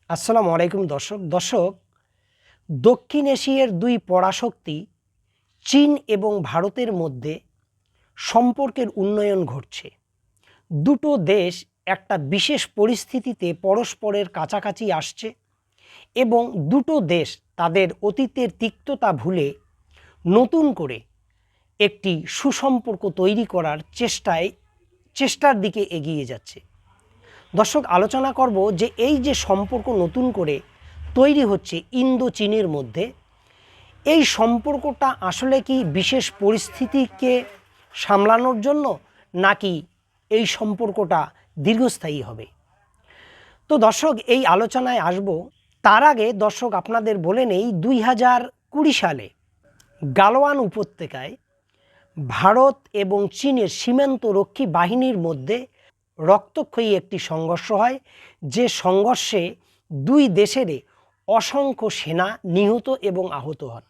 আসসালামু আলাইকুম দর্শক দক্ষিণ এশিয়ার দুই পরাশক্তি চীন এবং ভারতের মধ্যে সম্পর্কের উন্নয়ন ঘটছে। দুটো দেশ একটা বিশেষ পরিস্থিতিতে পরস্পরের কাছাকাছি আসছে এবং দুটো দেশ তাদের অতীতের তিক্ততা ভুলে নতুন করে একটি সুসম্পর্ক তৈরি করার চেষ্টার দিকে এগিয়ে যাচ্ছে। দর্শক, আলোচনা করব যে এই যে সম্পর্ক নতুন করে তৈরি হচ্ছে ইন্দো চীনের মধ্যে, এই সম্পর্কটা আসলে কি বিশেষ পরিস্থিতিকে সামলানোর জন্য, নাকি এই সম্পর্কটা দীর্ঘস্থায়ী হবে। তো দর্শক, এই আলোচনায় আসব। তার আগে দর্শক আপনাদের বলে নেই, 2020 সালে গালওয়ান উপত্যকায় ভারত এবং চীনের সীমান্তরক্ষী বাহিনীর মধ্যে রক্তক্ষয়ী একটি সংঘর্ষ হয়, যে সংঘর্ষে দুই দেশেরই অসংখ্য সেনা নিহত এবং আহত হন।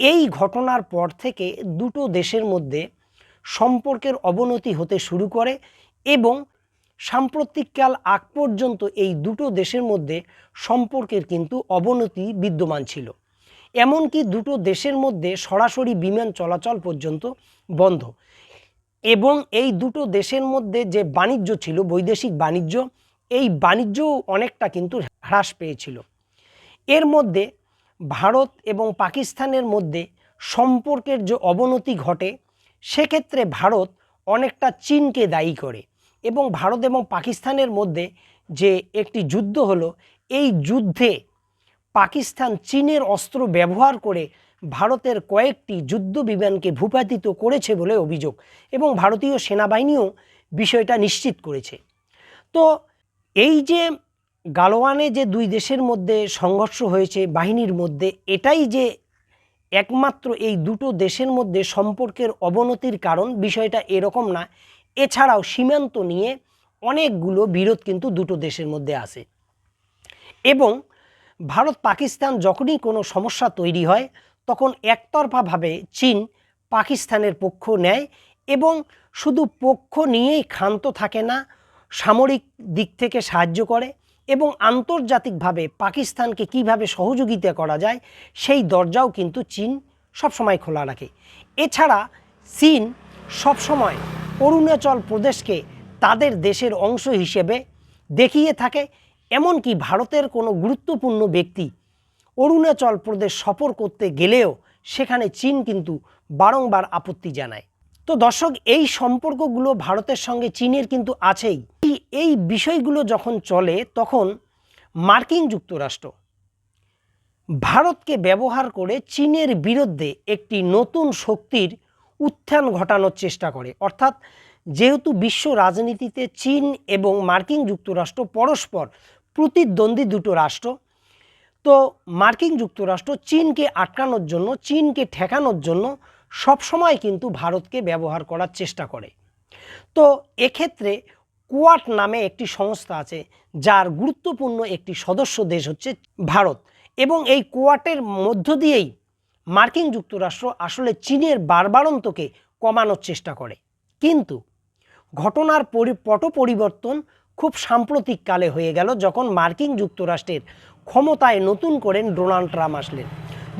এই ঘটনার পর থেকে দুটো দেশের মধ্যে সম্পর্কের অবনতি হতে শুরু করে এবং সাম্প্রতিককাল আগ পর্যন্ত এই দুটো দেশের মধ্যে সম্পর্কের কিন্তু অবনতি বিদ্যমান ছিল। এমনকি দুটো দেশের মধ্যে সরাসরি বিমান চলাচল পর্যন্ত বন্ধ, এবং এই দুটো দেশের মধ্যে যে বাণিজ্য ছিল, বৈদেশিক বাণিজ্য, এই বাণিজ্যও অনেকটা কিন্তু হ্রাস পেয়েছিল। এর মধ্যে ভারত এবং পাকিস্তানের মধ্যে সম্পর্কের যে অবনতি ঘটে, সেক্ষেত্রে ভারত অনেকটা চীনকে দায়ী করে, এবং ভারত এবং পাকিস্তানের মধ্যে যে একটি যুদ্ধ হলো, এই যুদ্ধে পাকিস্তান চীনের অস্ত্র ব্যবহার করে ভারতের কয়েকটি যুদ্ধ বিমানকে ভূপাতিত করেছে বলে অভিযোগ, এবং ভারতীয় সেনাবাহিনীও বিষয়টা নিশ্চিত করেছে। তো এই যে গালওয়ানে যে দুই দেশের মধ্যে সংঘর্ষ হয়েছে বাহিনীর মধ্যে, এটাই যে একমাত্র এই দুটো দেশের মধ্যে সম্পর্কের অবনতির কারণ, বিষয়টা এরকম না। এছাড়াও সীমান্ত নিয়ে অনেকগুলো বিরোধ কিন্তু দুটো দেশের মধ্যে আছে, এবং ভারত পাকিস্তান যখনই কোনো সমস্যা তৈরি হয়, তখন একতরফাভাবে চীন পাকিস্তানের পক্ষ নেয়, এবং শুধু পক্ষ নিয়েই ক্ষান্ত থাকে না, সামরিক দিক থেকে সাহায্য করে, এবং আন্তর্জাতিকভাবে পাকিস্তানকে কিভাবে সহযোগিতা করা যায় সেই দরজাও কিন্তু চীন সবসময় খোলা রাখে। এছাড়া চীন সবসময় অরুণাচল প্রদেশকে তাদের দেশের অংশ হিসেবে দেখিয়ে থাকে। এমনকি ভারতের কোনো গুরুত্বপূর্ণ ব্যক্তি অরুণাচল প্রদেশ সফর করতে গেলেও সেখানে চীন কিন্তু বারংবার আপত্তি জানায়। তো দর্শক, এই সম্পর্কগুলো ভারতের সঙ্গে চীনের কিন্তু আছেই। এই বিষয়গুলো যখন চলে, তখন মার্কিন যুক্তরাষ্ট্র ভারতকে ব্যবহার করে চীনের বিরুদ্ধে একটি নতুন শক্তির উত্থান ঘটানোর চেষ্টা করে। অর্থাৎ যেহেতু বিশ্ব রাজনীতিতে চীন এবং মার্কিন যুক্তরাষ্ট্র পরস্পর প্রতিদ্বন্দ্বী দুটো রাষ্ট্র, তো মার্কিন যুক্তরাষ্ট্র চীনকে আটকানোর জন্য, চীনকে ঠেকানোর জন্য সবসময় কিন্তু ভারতকে ব্যবহার করার চেষ্টা করে। তো এক্ষেত্রে কোয়াড নামে একটি সংস্থা আছে, যার গুরুত্বপূর্ণ একটি সদস্য দেশ হচ্ছে ভারত, এবং এই কোয়াডের মধ্য দিয়েই মার্কিন যুক্তরাষ্ট্র আসলে চীনের বাড়বাড়ন্তকে কমানোর চেষ্টা করে। কিন্তু ঘটনার পট পরিবর্তন খুব সাম্প্রতিককালে হয়ে গেল, যখন মার্কিন যুক্তরাষ্ট্রের ক্ষমতায় নতুন করে ডোনাল্ড ট্রাম্প আসলেন।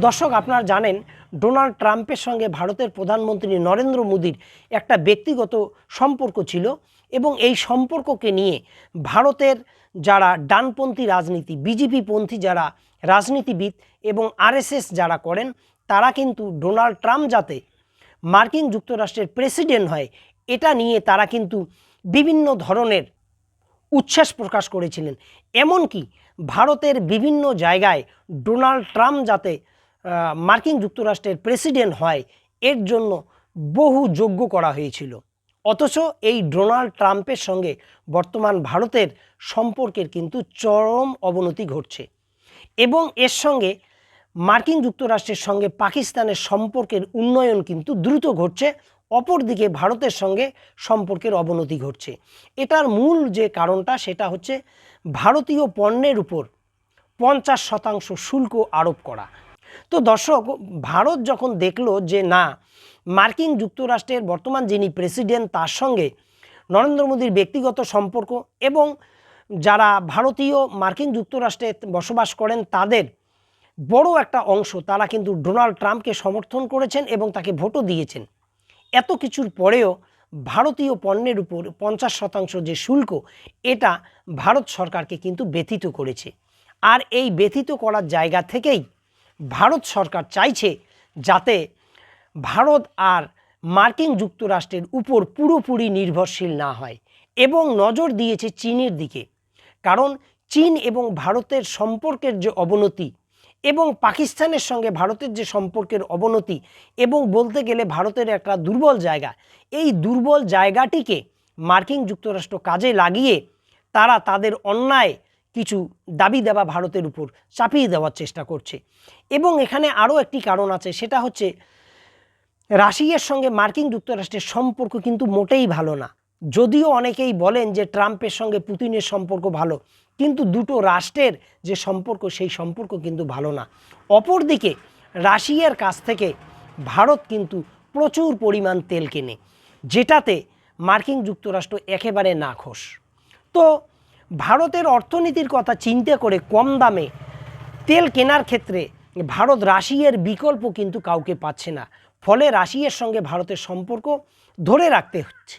দর্শক, আপনারা জানেন ডোনাল্ড ট্রাম্পের সঙ্গে ভারতের প্রধানমন্ত্রী নরেন্দ্র মোদির একটা ব্যক্তিগত সম্পর্ক ছিল, এবং এই সম্পর্ককে নিয়ে ভারতের যারা ডানপন্থী রাজনীতি, বিজেপি পন্থী যারা রাজনীতিবিদ এবং আরএসএস যারা করেন, তারা কিন্তু ডোনাল্ড ট্রাম্প যাতে মার্কিন যুক্তরাষ্ট্রের প্রেসিডেন্ট হয়, এটা নিয়ে তারা কিন্তু বিভিন্ন ধরনের উচ্ছ্বাস প্রকাশ করেছিলেন। এমনকি ভারতের বিভিন্ন জায়গায় ডোনাল্ড ট্রাম্প যাতে মার্কিন যুক্তরাষ্ট্রের প্রেসিডেন্ট হয়, এর জন্য বহু যজ্ঞ করা হয়েছিল। অথচ এই ডোনাল্ড ট্রাম্পের সঙ্গে বর্তমান ভারতের সম্পর্কের কিন্তু চরম অবনতি ঘটছে, এবং এর সঙ্গে মার্কিন যুক্তরাষ্ট্রের সঙ্গে পাকিস্তানের সম্পর্কের উন্নয়ন কিন্তু দ্রুত ঘটছে, অপরদিকে ভারতের সঙ্গে সম্পর্কের অবনতি ঘটছে। এটার মূল যে কারণটা, সেটা হচ্ছে ভারতীয় পণ্যের উপর 50% শুল্ক আরোপ করা। তো দর্শক, ভারত যখন দেখলো যে না, মার্কিন যুক্তরাষ্ট্রের বর্তমান যিনি প্রেসিডেন্ট, তার সঙ্গে নরেন্দ্র মোদীর ব্যক্তিগত সম্পর্ক এবং যারা ভারতীয় মার্কিন যুক্তরাষ্ট্রে বসবাস করেন তাদের বড় একটা অংশ তারা কিন্তু ডোনাল্ড ট্রাম্পকে সমর্থন করেছেন এবং তাকে ভোটও দিয়েছেন। এত কিছুর পরেও ভারতীয় পণ্যের উপর 50% যে শুল্ক, এটা ভারত সরকারকে কিন্তু ব্যথিত করেছে। আর এই ব্যথিত করার জায়গা থেকেই ভারত সরকার চাইছে যাতে ভারত আর মার্কিন যুক্তরাষ্ট্রের উপর পুরোপুরি নির্ভরশীল না হয়, এবং নজর দিয়েছে চীনের দিকে। কারণ চীন এবং ভারতের সম্পর্কের যে অবনতি এবং পাকিস্তানের সঙ্গে ভারতের যে সম্পর্কের অবনতি এবং বলতে গেলে ভারতের একটা দুর্বল জায়গা, এই দুর্বল জায়গাটিকে মার্কিন যুক্তরাষ্ট্র কাজে লাগিয়ে তারা তাদের অন্যায় কিছু দাবি দেওয়া ভারতের উপর চাপিয়ে দেওয়ার চেষ্টা করছে। এবং এখানে আরও একটি কারণ আছে, সেটা হচ্ছে রাশিয়ার সঙ্গে মার্কিন যুক্তরাষ্ট্রের সম্পর্ক কিন্তু মোটেই ভালো না। যদিও অনেকেই বলেন যে ট্রাম্পের সঙ্গে পুতিনের সম্পর্ক ভালো, কিন্তু দুটো রাষ্ট্রের যে সম্পর্ক সেই সম্পর্ক কিন্তু ভালো না। অপরদিকে রাশিয়ার কাছ থেকে ভারত কিন্তু প্রচুর পরিমাণ তেল কেনে, যেটাতে মার্কিন যুক্তরাষ্ট্র একেবারে নাখোশ। তো ভারতের অর্থনীতির কথা চিন্তা করে কম দামে তেল কেনার ক্ষেত্রে ভারত রাশিয়ার বিকল্প কিন্তু কাউকে পাচ্ছে না। ফলে রাশিয়ার সঙ্গে ভারতের সম্পর্ক ধরে রাখতে হচ্ছে,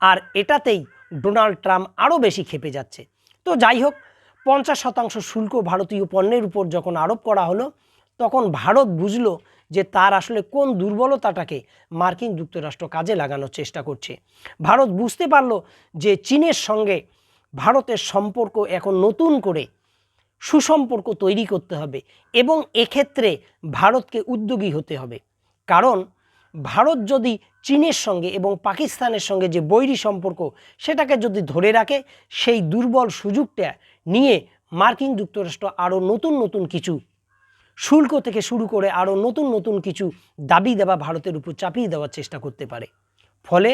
আর এটাতেই ডোনাল্ড ট্রাম্প আরও বেশি ক্ষেপে যাচ্ছে। তো যাই হোক, 50% শুল্ক ভারতীয় পণ্যের উপর যখন আরোপ করা হলো, তখন ভারত বুঝলো যে তার আসলে কোন দুর্বলতাটাকে মার্কিন যুক্তরাষ্ট্র কাজে লাগানোর চেষ্টা করছে। ভারত বুঝতে পারল যে চীনের সঙ্গে ভারতের সম্পর্ক এখন নতুন করে সুসম্পর্ক তৈরি করতে হবে, এবং এক্ষেত্রে ভারতকে উদ্যোগী হতে হবে। কারণ ভারত যদি চীনের সঙ্গে এবং পাকিস্তানের সঙ্গে যে বৈরী সম্পর্ক সেটাকে যদি ধরে রাখে, সেই দুর্বল সুযোগটা নিয়ে মার্কিন যুক্তরাষ্ট্র আরও নতুন নতুন কিছু শুল্ক থেকে শুরু করে আরও নতুন নতুন কিছু দাবি দেওয়া ভারতের উপর চাপিয়ে দেওয়ার চেষ্টা করতে পারে। ফলে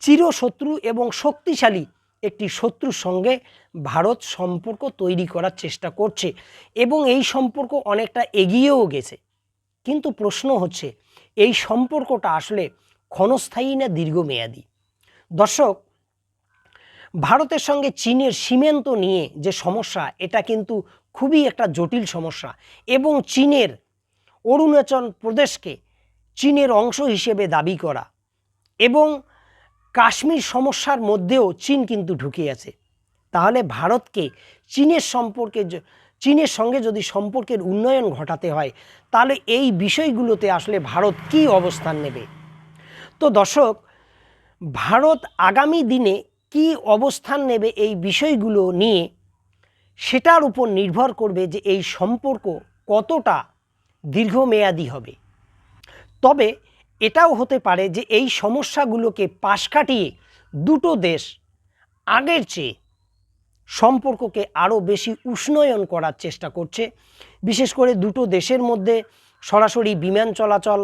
চিরশত্রু এবং শক্তিশালী একটি শত্রুর সঙ্গে ভারত সম্পর্ক তৈরি করার চেষ্টা করছে, এবং এই সম্পর্ক অনেকটা এগিয়েও গেছে। কিন্তু প্রশ্ন হচ্ছে, এই সম্পর্কটা আসলে ক্ষণস্থায়ী না দীর্ঘমেয়াদী? দর্শক, ভারতের সঙ্গে চীনের সীমান্ত নিয়ে যে সমস্যা, এটা কিন্তু খুবই একটা জটিল সমস্যা, এবং চীনের অরুণাচল প্রদেশকে চীনের অংশ হিসেবে দাবি করা এবং কাশ্মীর সমস্যার মধ্যেও চীন কিন্তু ঢুকে আছে। তাহলে ভারতকে চীনের সঙ্গে যদি সম্পর্কের উন্নয়ন ঘটাতে হয়, তাহলে এই বিষয়গুলোতে আসলে ভারত কী অবস্থান নেবে? তো দর্শক, ভারত আগামী দিনে কী অবস্থান নেবে এই বিষয়গুলো নিয়ে, সেটার উপর নির্ভর করবে যে এই সম্পর্ক কতটা দীর্ঘমেয়াদী হবে। তবে এটাও হতে পারে যে এই সমস্যাগুলোকে পাশ কাটিয়ে দুটো দেশ আগের চেয়ে সম্পর্ককে আরও বেশি উষ্ণায়ন করার চেষ্টা করছে। বিশেষ করে দুটো দেশের মধ্যে সরাসরি বিমান চলাচল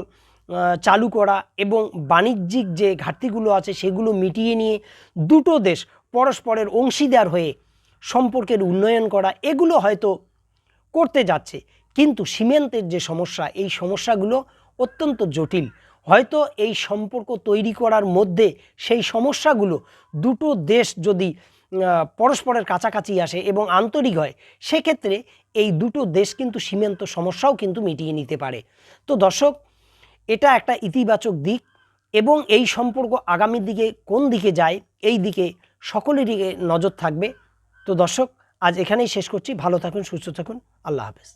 চালু করা এবং বাণিজ্যিক যে ঘাটতিগুলো আছে সেগুলো মিটিয়ে নিয়ে দুটো দেশ পরস্পরের অংশীদার হয়ে সম্পর্কের উন্নয়ন করা, এগুলো হয়তো করতে যাচ্ছে। কিন্তু সীমান্তের যে সমস্যা, এই সমস্যাগুলো অত্যন্ত জটিল। হয়তো এই সম্পর্ক তৈরি করার মধ্যে সেই সমস্যাগুলো দুটো দেশ যদি পরস্পরের কাছাকাছি আসে এবং আন্তরিক হয়, সেক্ষেত্রে এই দুটো দেশ কিন্তু সীমান্ত সমস্যাও কিন্তু মিটিয়ে নিতে পারে। তো দর্শক, এটা একটা ইতিবাচক দিক, এবং এই সম্পর্ক আগামী দিকে কোন দিকে যায় এই দিকে সকলেরই নজর থাকবে। তো দর্শক, আজ এখানেই শেষ করছি। ভালো থাকুন, সুস্থ থাকুন, আল্লাহ হাফেজ।